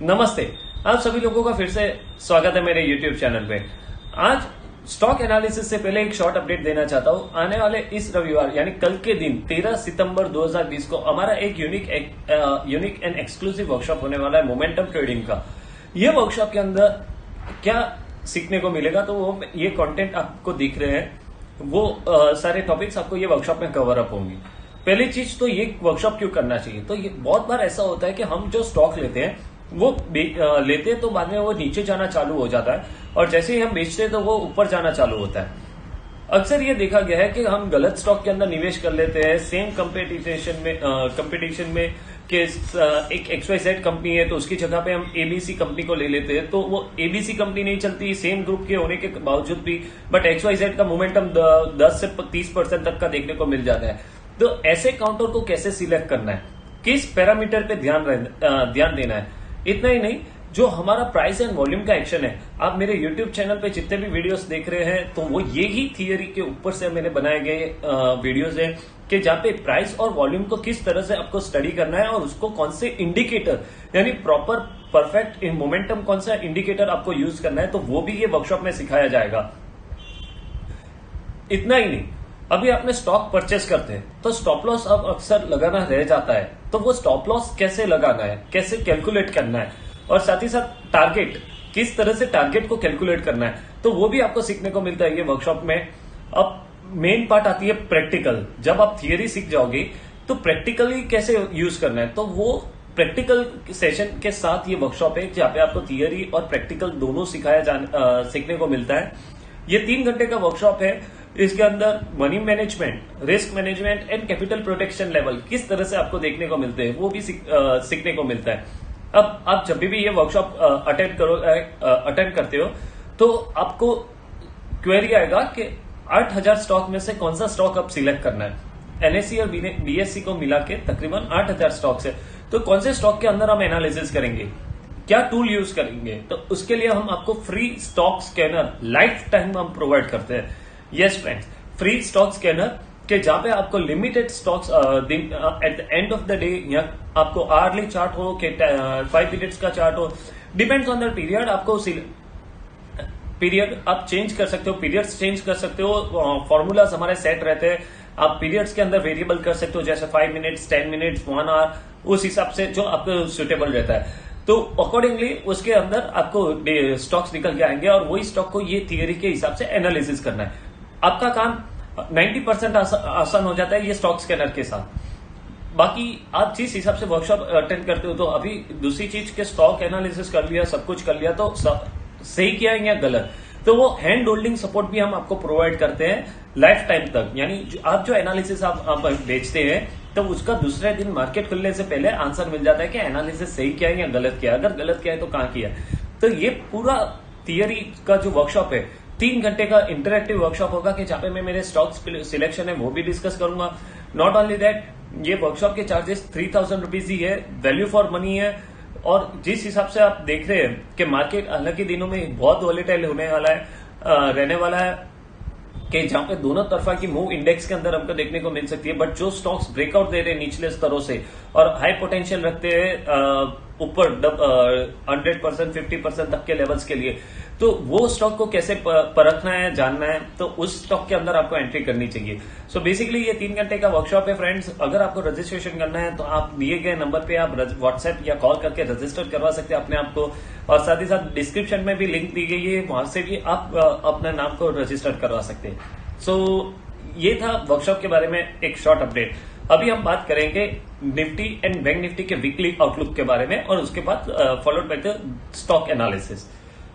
नमस्ते। आप सभी लोगों का फिर से स्वागत है मेरे YouTube चैनल पे। आज स्टॉक एनालिसिस से पहले एक शॉर्ट अपडेट देना चाहता हूँ। आने वाले इस रविवार यानी कल के दिन 13 सितंबर 2020 को हमारा एक यूनिक एंड एक्सक्लूसिव वर्कशॉप होने वाला है मोमेंटम ट्रेडिंग का। ये वर्कशॉप के अंदर क्या सीखने को मिलेगा, तो वो ये कंटेंट आपको दिख रहे हैं, वो सारे टॉपिक्स आपको ये वर्कशॉप में कवर अप होंगी। पहली चीज तो ये वर्कशॉप क्यों करना चाहिए, तो ये बहुत बार ऐसा होता है कि हम जो स्टॉक लेते हैं वो लेते हैं तो बाद में वो नीचे जाना चालू हो जाता है और जैसे ही हम बेचते हैं तो वो ऊपर जाना चालू होता है। अक्सर ये देखा गया है कि हम गलत स्टॉक के अंदर निवेश कर लेते हैं। सेम कंपटीशन में कि एक XYZ कंपनी है तो उसकी जगह पे हम ABC कंपनी को ले लेते हैं, तो वो ABC कंपनी नहीं चलती सेम ग्रुप के होने के बावजूद भी, बट XYZ का मोमेंटम 10 से 30% तक का देखने को मिल जाता है। तो ऐसे काउंटर को कैसे सिलेक्ट करना है, किस पैरामीटर पे ध्यान देना है, इतना ही नहीं, जो हमारा प्राइस एंड वॉल्यूम का एक्शन है। आप मेरे YouTube चैनल पे जितने भी वीडियोस देख रहे हैं तो वो ये ही थियरी के ऊपर से मैंने बनाए गए वीडियोस है कि जहां पे प्राइस और वॉल्यूम को किस तरह से आपको स्टडी करना है और उसको कौन से इंडिकेटर यानी प्रॉपर परफेक्ट इन मोमेंटम कौन सा इंडिकेटर आपको यूज करना है, तो वो भी ये वर्कशॉप में सिखाया जाएगा। इतना ही नहीं, अभी आपने स्टॉक परचेस करते हैं तो स्टॉप लॉस अब अक्सर लगाना रह जाता है, तो वो स्टॉप लॉस कैसे लगाना है, कैसे कैलकुलेट करना है, और साथ ही साथ टारगेट, किस तरह से टारगेट को कैलकुलेट करना है, तो वो भी आपको सीखने को मिलता है ये वर्कशॉप में। अब मेन पार्ट आती है प्रैक्टिकल। जब आप थियरी सीख जाओगे तो प्रैक्टिकली कैसे यूज करना है, तो वो प्रैक्टिकल सेशन के साथ ये वर्कशॉप है जहाँ पे आपको थियरी और प्रैक्टिकल दोनों सीखने को मिलता है। ये 3 घंटे का वर्कशॉप है। इसके अंदर money management, risk management and capital protection level किस तरह से आपको देखने को मिलते हैं वो भी सीखने को मिलता है। अब आप जब भी ये वर्कशॉप अटेंड करते हो तो आपको क्वेरी आएगा कि 8000 स्टॉक में से कौन सा स्टॉक आप सिलेक्ट करना है। NSE और BSE को मिला के तकरीबन 8000 स्टॉक है, तो कौन से स्टॉक के अंदर हम एनालिसिस करेंगे, क्या टूल यूज करेंगे, तो उसके लिए हम आपको free stock scanner life time हम प्रोवाइड करते हैं। Yes friends, free stock scanner के जहां पे आपको limited stocks at the end of the day, या आपको आवरली चार्ट हो कि 5 मिनट्स का चार्ट हो, डिपेंड्स ऑन द पीरियड, आपको पीरियड आप चेंज कर सकते हो, पीरियड्स चेंज कर सकते हो। फॉर्मूलाज हमारे सेट रहते हैं, आप पीरियड्स के अंदर वेरिएबल कर सकते हो, जैसे 5 मिनट्स, 10 मिनट्स, 1 आवर, उस हिसाब से जो आपको सुटेबल रहता है। तो अकॉर्डिंगली उसके अंदर आपको स्टॉक्स निकल के आएंगे और वही स्टॉक को ये थियरी के हिसाब से एनालिसिस करना है। आपका काम 90% आसान हो जाता है ये स्टॉक स्कैनर के साथ। बाकी आप जिस हिसाब से वर्कशॉप अटेंड करते हो, तो अभी दूसरी चीज के स्टॉक एनालिसिस कर लिया, सब कुछ कर लिया, तो सही किया है या गलत, तो वो हैंड होल्डिंग सपोर्ट भी हम आपको प्रोवाइड करते हैं लाइफ टाइम तक। यानी आप जो एनालिसिस आप बेचते हैं तो उसका दूसरे दिन मार्केट खुलने से पहले आंसर मिल जाता है कि एनालिसिस सही किया है या गलत किया है, अगर गलत किया है तो कहां किया है। तो ये पूरा थियरी का जो वर्कशॉप है 3 घंटे का इंटरेक्टिव वर्कशॉप होगा कि जहां पे मैं मेरे स्टॉक सिलेक्शन है वो भी डिस्कस करूंगा। नॉट ओनली दैट, ये वर्कशॉप के चार्जेस 3000 रुपीज ही है, वैल्यू फॉर मनी है। और जिस हिसाब से आप देख रहे हैं कि मार्केट हालांकि दिनों में बहुत वॉलेटाइल होने वाला है, रहने वाला है, कि जहां पे दोनों तरफा की मूव इंडेक्स के अंदर हमको देखने को मिल सकती है, बट जो स्टॉक्स ब्रेकआउट दे रहे हैं निचले स्तरों से और हाई पोटेंशियल रखते हैं ऊपर 100%, 50% तक के लेवल्स के लिए, तो वो स्टॉक को कैसे परखना है, जानना है, तो उस स्टॉक के अंदर आपको एंट्री करनी चाहिए। सो बेसिकली ये 3 घंटे का वर्कशॉप है फ्रेंड्स। अगर आपको रजिस्ट्रेशन करना है तो आप दिए गए नंबर पे आप व्हाट्सएप या कॉल करके रजिस्टर करवा सकते हैं अपने आप को, और साथ ही साथ डिस्क्रिप्शन में भी लिंक दी गई है, वहां से भी आप अपने नाम को रजिस्टर करवा सकते हैं। सो ये था वर्कशॉप के बारे में एक शॉर्ट अपडेट। अभी हम बात करेंगे निफ्टी एंड बैंक निफ्टी के वीकली आउटलुक के बारे में, और उसके बाद followed by the stock analysis.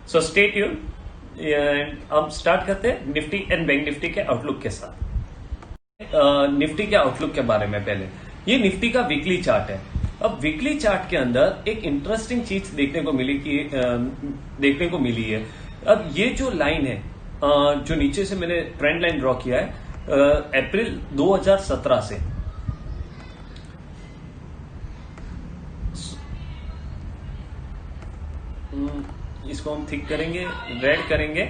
So stay tune, हम स्टार्ट करते हैं निफ्टी एंड बैंक निफ्टी के आउटलुक के साथ। निफ्टी के आउटलुक के बारे में पहले, ये निफ्टी का वीकली चार्ट है। अब वीकली चार्ट के अंदर एक इंटरेस्टिंग चीज देखने को मिली है। अब ये जो लाइन है, जो नीचे से मैंने ट्रेंड लाइन ड्रॉ किया है, अप्रैल 2017 से इसको हम थिक करेंगे, रेड करेंगे,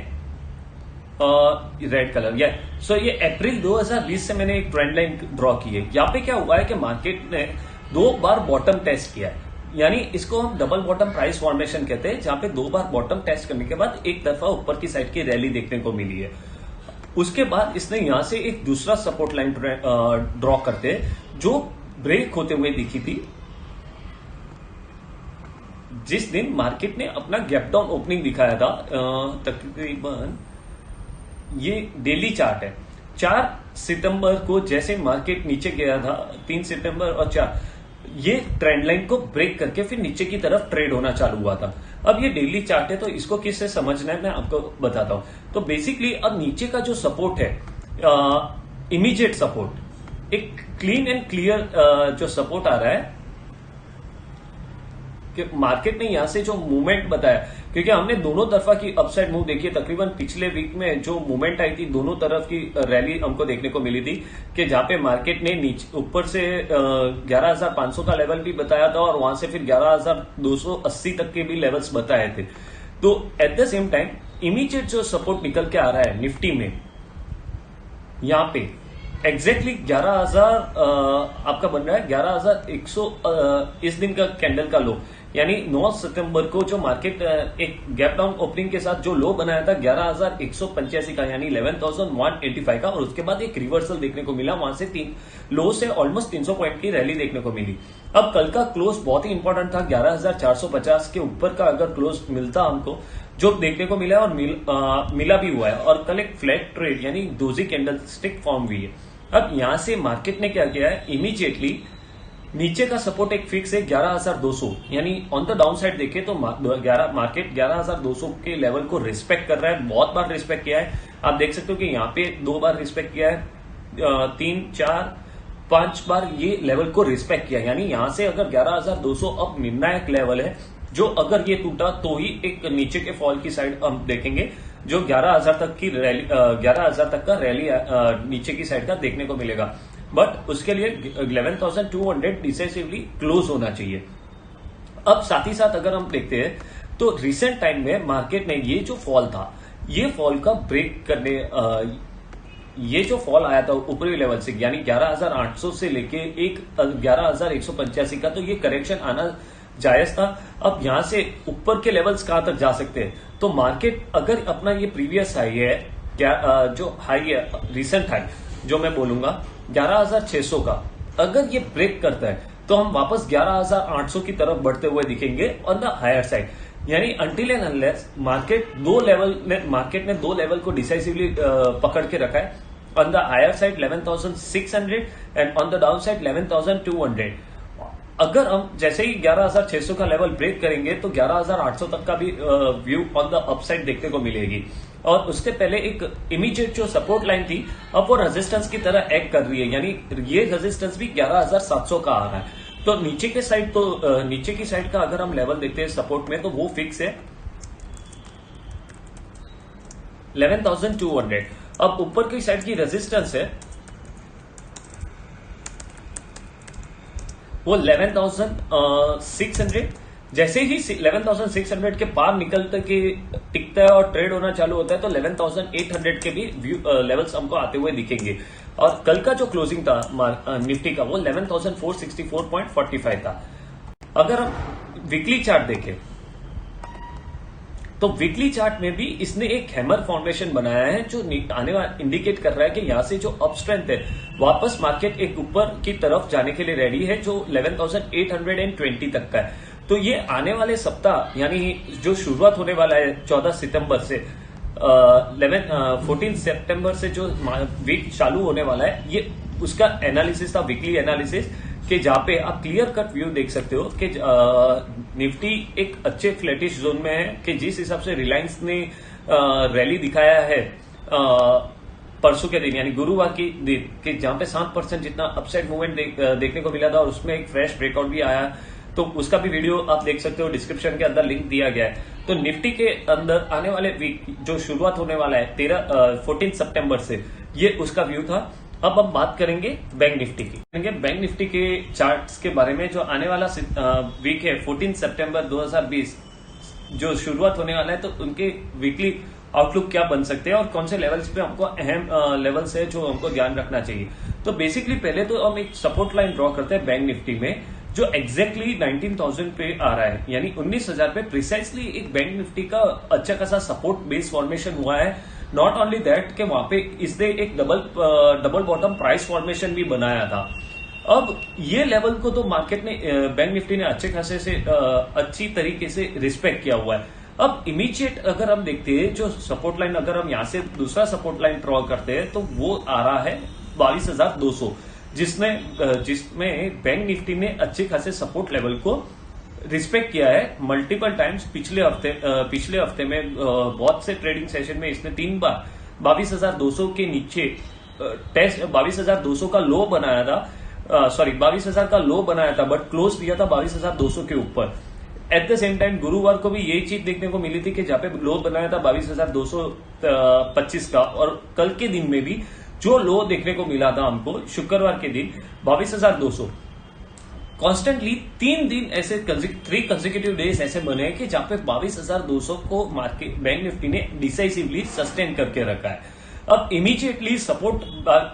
रेड कलर या सो ये अप्रैल 2020 से मैंने एक ट्रेंड लाइन ड्रॉ की है। यहाँ पे क्या हुआ है कि मार्केट ने 2 बार बॉटम टेस्ट किया है। यानी इसको हम डबल बॉटम प्राइस फॉर्मेशन कहते हैं, जहां पे 2 बार बॉटम टेस्ट करने के बाद एक तरफा ऊपर की साइड की रैली देखने को मिली है। उसके बाद इसने यहां से एक दूसरा सपोर्ट लाइन ड्रॉ करते जो ब्रेक होते हुए दिखी थी जिस दिन मार्केट ने अपना गैप डाउन ओपनिंग दिखाया था। तकरीबन ये डेली चार्ट है, 4 सितंबर को जैसे मार्केट नीचे गया था, 3 सितंबर और 4, ये ट्रेंड लाइन को ब्रेक करके फिर नीचे की तरफ ट्रेड होना चालू हुआ था। अब ये डेली चार्ट है तो इसको किससे समझना है मैं आपको बताता हूं। तो बेसिकली अब नीचे का जो सपोर्ट है, इमीडिएट सपोर्ट, एक क्लीन एंड क्लियर जो सपोर्ट आ रहा है कि मार्केट ने यहां से जो मूवमेंट बताया, क्योंकि हमने दोनों तरफा की अपसाइड मूव देखी है। तकरीबन पिछले वीक में जो मूवमेंट आई थी, दोनों तरफ की रैली हमको देखने को मिली थी कि जहां पे मार्केट ने नीचे ऊपर से 11,500 का लेवल भी बताया था और वहां से फिर 11,280 तक के भी लेवल्स बताए थे। तो at the same time immediate जो सपोर्ट निकल के आ रहा है निफ्टी में, यहां पे एग्जैक्टली 11,000 आपका बन रहा है 11,100 इस दिन का कैंडल का लो, यानी 9 सितंबर को जो मार्केट एक गैप डाउन ओपनिंग के साथ जो लो बनाया था 11,185 का, यानी 11,185 का, और उसके बाद एक रिवर्सल देखने को मिला, वहां से 3 लो से ऑलमोस्ट 300 पॉइंट की रैली देखने को मिली। अब कल का क्लोज बहुत ही इंपॉर्टेंट था, 11,450 के ऊपर का अगर क्लोज मिलता हमको, जो देखने को मिला और मिला भी हुआ है, और कल एक फ्लैट ट्रेड यानी डोजी कैंडल स्टिक फॉर्म हुई है। अब यहां से मार्केट ने क्या किया है, इमीडिएटली नीचे का सपोर्ट एक फिक्स है 11,200, यानी ऑन द डाउन साइड देखे तो मार्केट 11,200 के लेवल को रिस्पेक्ट कर रहा है, बहुत बार रिस्पेक्ट किया है। आप देख सकते हो कि यहाँ पे 2 बार रिस्पेक्ट किया है, 3, 4, 5 बार ये लेवल को रिस्पेक्ट किया, यानी यहां से अगर 11,200 अब निर्णायक लेवल है, जो अगर ये टूटा तो ही एक नीचे के फॉल की साइड हम देखेंगे, जो 11,000 तक की रैली 11,000 तक का रैली नीचे की साइड का देखने को मिलेगा। बट उसके लिए 11,200 डिसाइसिवली क्लोज होना चाहिए। अब साथ ही साथ अगर हम देखते हैं तो रिसेंट टाइम में मार्केट ने ये जो फॉल था, ये फॉल का ब्रेक करने ये जो फॉल आया था ऊपरी लेवल से, यानी 11,800 से लेके 11,185 का, तो ये करेक्शन आना जायज था। अब यहां से ऊपर के लेवल्स कहां तक जा सकते हैं, तो मार्केट अगर अपना ये प्रीवियस हाई है, जो हाई है रिसेंट हाई जो मैं बोलूंगा 11,600 का, अगर ये ब्रेक करता है तो हम वापस 11,800 की तरफ बढ़ते हुए दिखेंगे ऑन द हायर साइड। यानी अनटिल एंड अनलेस मार्केट ने दो लेवल को डिसाइसिवली पकड़ के रखा है, on the higher side 11,600 and on the down side 11,200। अगर हम जैसे ही 11,600 का लेवल ब्रेक करेंगे तो 11,800 तक का भी व्यू ऑन द अपसाइड देखने को मिलेगी। और उससे पहले एक इमीडिएट जो सपोर्ट लाइन थी, अब वो रेजिस्टेंस की तरह एक्ट कर रही है, यानी ये रेजिस्टेंस भी 11,700 का आ रहा है। तो नीचे की साइड का अगर हम लेवल देखते हैं सपोर्ट में, तो वो फिक्स है 11,200। अब ऊपर की साइड की रेजिस्टेंस है वो 11,600। जैसे ही 11,600 के पार निकलते के टिकता है और ट्रेड होना चालू होता है तो 11,800 के भी लेवल्स हमको आते हुए दिखेंगे। और कल का जो क्लोजिंग था निफ्टी का वो 11,464.45 था। अगर हम वीकली चार्ट देखें तो वीकली चार्ट में भी इसने एक हैमर फॉर्मेशन बनाया है, जो आने वाला इंडिकेट कर रहा है कि यहां से जो अप स्ट्रेंथ है, वापस मार्केट एक ऊपर की तरफ जाने के लिए रेडी है, जो 11,820 तक का है। तो ये आने वाले सप्ताह, यानी जो शुरुआत होने वाला है 14 सितंबर से 14 सितंबर से जो वीक चालू होने वाला है, ये उसका एनालिसिस था, वीकली एनालिसिस, कि जहां पे आप क्लियर कट व्यू देख सकते हो कि निफ्टी एक अच्छे फ्लैटिश जोन में है, कि जिस हिसाब से रिलायंस ने रैली दिखाया है परसों के दिन, यानी गुरुवार की दिन, कि जहां पे 7% जितना अपसाइड मूवमेंट देखने को मिला था, और उसमें एक फ्रेश ब्रेकआउट भी आया, तो उसका भी वीडियो आप देख सकते हो, डिस्क्रिप्शन के अंदर लिंक दिया गया है। तो निफ्टी के अंदर आने वाले वीक जो शुरुआत होने वाला है 14 सितंबर से, ये उसका व्यू था। अब हम बात करेंगे बैंक निफ्टी की। बैंक निफ्टी के चार्ट्स के बारे में, जो आने वाला वीक है 14 सितंबर 2020 जो शुरुआत होने वाला है, तो उनके वीकली आउटलुक क्या बन सकते हैं और कौन से लेवल्स पे हमको अहम लेवल्स है जो हमको ध्यान रखना चाहिए। तो बेसिकली पहले तो हम एक सपोर्ट लाइन ड्रॉ करते हैं बैंक निफ्टी में, जो एग्जैक्टली 19,000 पे आ रहा है, यानी 19,000 पे प्रिसाइसली एक बैंक निफ्टी का अच्छा खासा सपोर्ट बेस फॉर्मेशन हुआ है। नॉट ओनली दैट कि वहां पे इसने एक डबल बॉटम प्राइस फॉर्मेशन भी बनाया था। अब ये लेवल को तो मार्केट ने बैंक निफ्टी ने अच्छे खासे से अच्छी तरीके से रिस्पेक्ट किया हुआ है। अब इमीडिएट अगर हम देखते हैं जो सपोर्ट लाइन, अगर हम यहां से दूसरा सपोर्ट लाइन ड्रॉ करते हैं तो वो आ रहा है 22,200, जिसमें बैंक निफ्टी ने अच्छे खासे सपोर्ट लेवल को रिस्पेक्ट किया है मल्टीपल टाइम्स। पिछले हफ्ते में बहुत से ट्रेडिंग सेशन में इसने 3 बार 22,200 के नीचे टेस्ट 22,200 का लो बनाया था, 22,000 का लो बनाया था, बट क्लोज दिया था 22,200 के ऊपर। एट द सेम टाइम गुरुवार को भी यही चीज देखने को मिली थी कि जहां पे लो बनाया था 22,225 का, और कल के दिन में भी जो लो देखने को मिला था हमको शुक्रवार के दिन 22,200। कॉन्स्टेंटली 3 दिन ऐसे 3 कंसेक्यूटिव डेज ऐसे बने कि जहां पे 22,200 को मार्केट बैंक निफ्टी ने डिसाइसिवली सस्टेन करके रखा है। अब इमीडिएटली सपोर्ट,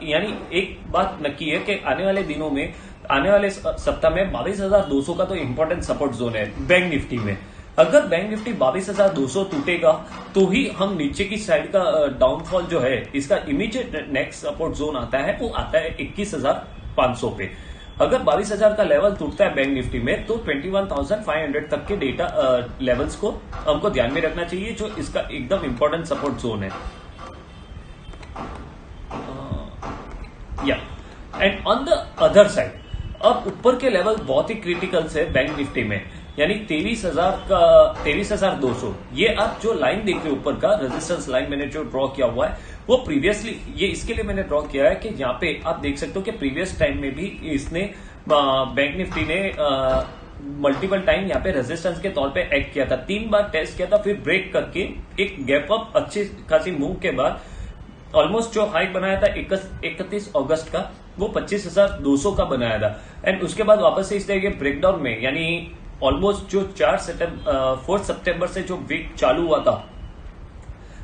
यानी एक बात नक्की है कि आने वाले दिनों में, आने वाले सप्ताह में 22,200 का तो इंपॉर्टेंट सपोर्ट जोन है बैंक निफ्टी में। अगर बैंक निफ्टी 22,200 टूटेगा तो ही हम नीचे की साइड का डाउनफॉल जो है, इसका इमीडिएट नेक्स्ट सपोर्ट जोन आता है, वो आता है 21,500 पे। अगर 22,000 का लेवल टूटता है बैंक निफ्टी में तो 21,500 तक के डेटा लेवल्स को हमको ध्यान में रखना चाहिए, जो इसका एकदम इंपॉर्टेंट सपोर्ट जोन है। And on the other side, अब ऊपर के लेवल बहुत ही क्रिटिकल है बैंक निफ्टी में, यानी 23,200। ये आप जो लाइन देख रहे हो ऊपर का रेजिस्टेंस लाइन मैंने जो ड्रॉ किया हुआ है, वो प्रीवियसली, ये इसके लिए मैंने ड्रॉ किया है कि यहाँ पे आप देख सकते हो कि प्रीवियस टाइम में भी इसने बैंक निफ्टी ने मल्टीपल टाइम यहाँ पे रेजिस्टेंस के तौर पे एक्ट किया था। 3 बार टेस्ट किया था, फिर ब्रेक करके एक गैप अप अच्छी खासी मूव के बाद ऑलमोस्ट जो हाई बनाया था 31 अगस्त का, वो 25,200 का बनाया था। एंड उसके बाद वापस से इस तरह के ब्रेकडाउन में, यानी ऑलमोस्ट जो 4 सितंबर से जो वीक चालू हुआ था,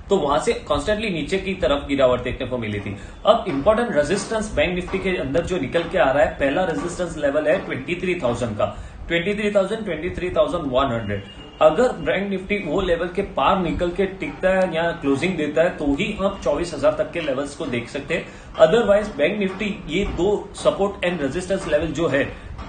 तो वहां से कॉन्स्टेंटली नीचे की तरफ गिरावट देखने को मिली थी। अब इंपॉर्टेंट रेजिस्टेंस बैंक निफ्टी के अंदर जो निकल के आ रहा है, पहला रेजिस्टेंस लेवल है 23,000 का, 23,100। अगर बैंक निफ्टी वो लेवल के पार निकल के टिकता है या क्लोजिंग देता है तो ही हम 24,000 तक के लेवल्स को देख सकते हैं। अदरवाइज बैंक निफ्टी ये 2 सपोर्ट एंड रेजिस्टेंस लेवल जो है,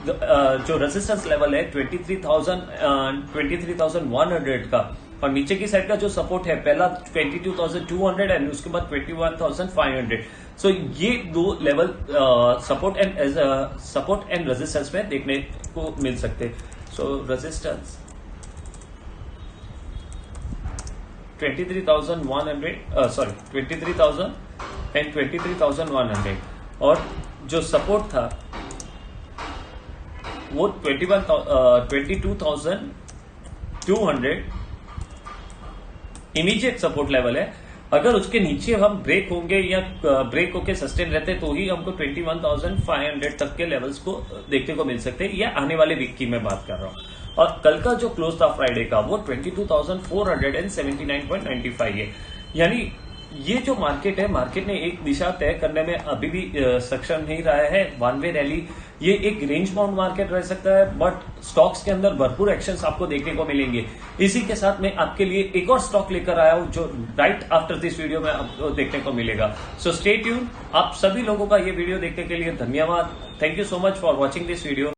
जो रेजिस्टेंस लेवल है 23,100 का, और नीचे की साइड का जो सपोर्ट है, पहला 22,200 एंड उसके बाद 21,500। सो ये 2 लेवल सपोर्ट एंड रेजिस्टेंस में देखने को मिल सकते। सो रेजिस्टेंस 23,000 एंड 23,100, और जो सपोर्ट था वो 22,200 इमीडिएट सपोर्ट लेवल है। अगर उसके नीचे हम ब्रेक होंगे या ब्रेक होके सस्टेन रहते तो ही हमको 21,500 तक के लेवल्स को देखने को मिल सकते हैं। या आने वाले वीक की मैं बात कर रहा हूं। और कल का जो क्लोज था फ्राइडे का, वो 22,479.95 है। यानी ये जो मार्केट है, मार्केट ने एक दिशा तय करने में अभी भी सक्षम नहीं रहा है। वन वे रैली, ये एक रेंज बाउंड मार्केट रह सकता है, बट स्टॉक्स के अंदर भरपूर एक्शंस आपको देखने को मिलेंगे। इसी के साथ मैं आपके लिए एक और स्टॉक लेकर आया हूं, जो राइट आफ्टर दिस वीडियो में आपको देखने को मिलेगा। So stay tune. आप सभी लोगों का ये वीडियो देखने के लिए धन्यवाद। Thank you so much for watching this video.